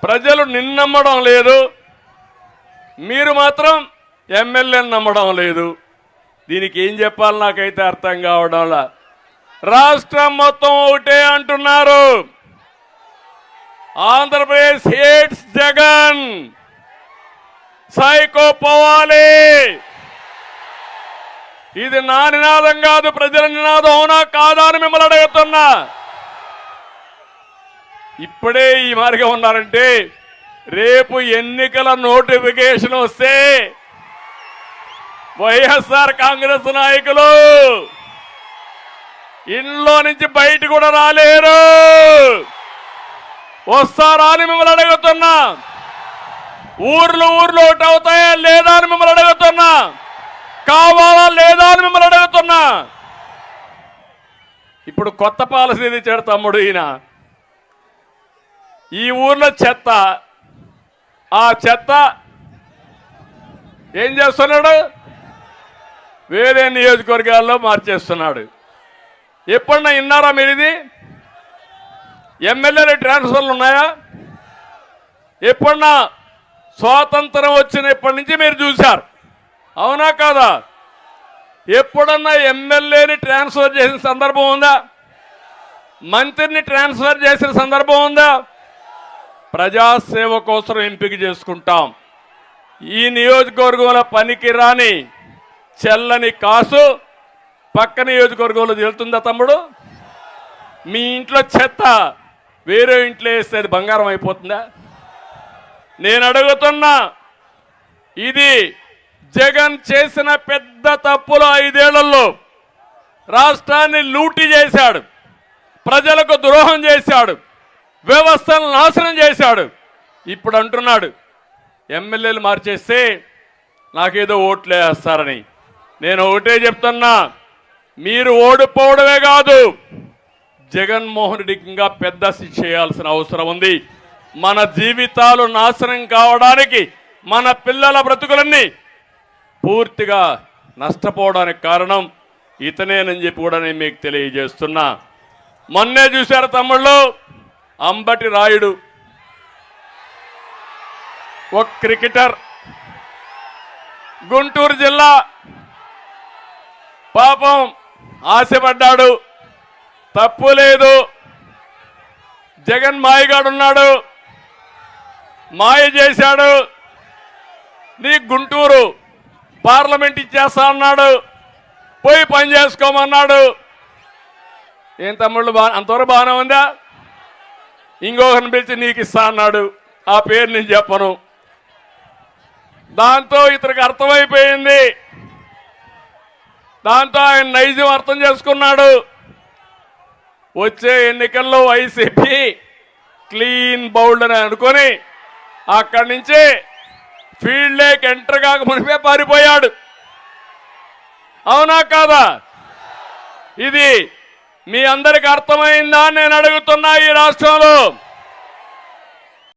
ప్రజలు నిన్ను నమ్మడం లేదు, మీరు మాత్రం ఎమ్మెల్యేని నమ్మడం లేదు. దీనికి ఏం చెప్పాలి నాకైతే అర్థం కావడంలా. రాష్ట్రం మొత్తం ఒకటే అంటున్నారు, ఆంధ్రప్రదేశ్ హేట్స్ జగన్, సైకో పోవాలి. ఇది నా నినాదం కాదు, ప్రజల నినాదం. అవునా కాదా అని మిమ్మల్ని అడుగుతున్నా. ఇప్పుడే ఈ మార్గం ఉన్నారంటే రేపు ఎన్నికల నోటిఫికేషన్ వస్తే వైఎస్ఆర్ కాంగ్రెస్ నాయకులు ఇంట్లో నుంచి బయట కూడా రాలేరు. వస్తారా అని మిమ్మల్ని అడుగుతున్నా. ఊర్లు ఒకటి అవుతాయా లేదా అని మిమ్మల్ని అడుగుతున్నా. కావాలా లేదా అని మిమ్మల్ని అడుగుతున్నా. ఇప్పుడు కొత్త పాలసీ తెచ్చాడు తమ్ముడు ఈయన. ఈ ఊర్లో చెత్త, ఆ చెత్త ఏం చేస్తున్నాడు, వేరే నియోజకవర్గాల్లో మార్చేస్తున్నాడు. ఎప్పుడన్నా విన్నారా మీరు ఇది? ఎమ్మెల్యేల ట్రాన్స్ఫర్లు ఉన్నాయా? ఎప్పుడన్నా స్వాతంత్రం వచ్చినప్పటి నుంచి మీరు చూశారు, అవునా కాదా? ఎప్పుడన్నా ఎమ్మెల్యేని ట్రాన్స్ఫర్ చేసిన సందర్భం ఉందా? మంత్రిని ట్రాన్స్ఫర్ చేసిన సందర్భం ఉందా? ప్రజాసేవ కోసం ఎంపిక చేసుకుంటాం. ఈ నియోజకవర్గంలో పనికి రాని చెల్లని కాసు పక్క నియోజకవర్గంలో వెళ్తుందా తమ్ముడు? మీ ఇంట్లో చెత్త వేరే ఇంట్లో వేస్తే అది బంగారం అయిపోతుందా? నేను అడుగుతున్నా, ఇది జగన్ చేసిన పెద్ద తప్పులు. 5 ఏళ్లలో రాష్ట్రాన్ని లూటీ చేశాడు, ప్రజలకు ద్రోహం చేశాడు, వ్యవస్థను నాశనం చేశాడు. ఇప్పుడు అంటున్నాడు ఎమ్మెల్యేలు మార్చేస్తే నాకేదో ఓట్లు వేస్తారని. నేను ఒకటే చెప్తున్నా, మీరు ఓడిపోవడమే కాదు, జగన్మోహన్ రెడ్డికి ఇంకా పెద్ద శిక్ష చేయాల్సిన అవసరం ఉంది. మన జీవితాలు నాశనం కావడానికి, మన పిల్లల బ్రతుకులన్నీ పూర్తిగా నష్టపోవడానికి కారణం ఇతనేనని చెప్పి కూడా నేను మీకు తెలియజేస్తున్నా. మొన్నే చూశారు తమ్ముళ్ళు, అంబటి రాయుడు ఒక క్రికెటర్, గుంటూరు జిల్లా, పాపం ఆశపడ్డాడు, తప్పు లేదు. జగన్ మాయగాడున్నాడు, మాయ చేశాడు, నీ గుంటూరు పార్లమెంట్ ఇచ్చేస్తా అన్నాడు, పోయి పని చేసుకోమన్నాడు. ఏం తమ్ముళ్ళు అంతవరకు బాగానే ఉందా? ఇంకొకరిని పిలిచి నీకు ఇస్తా అన్నాడు, ఆ పేరు నేను చెప్పను. దాంతో ఇతనికి అర్థమైపోయింది, దాంతో ఆయన నైజం అర్థం చేసుకున్నాడు. వచ్చే ఎన్నికల్లో వైసీపీ క్లీన్ బౌల్డ్ అని అనుకొని అక్కడి నుంచి ఫీల్డ్ లేక్ ఎంటర్ కాక మునిపే పారిపోయాడు, అవునా కాదా? ఇది మీ అందరికి అర్థమైందా నేను అడుగుతున్నా. ఈ రాష్ట్రంలో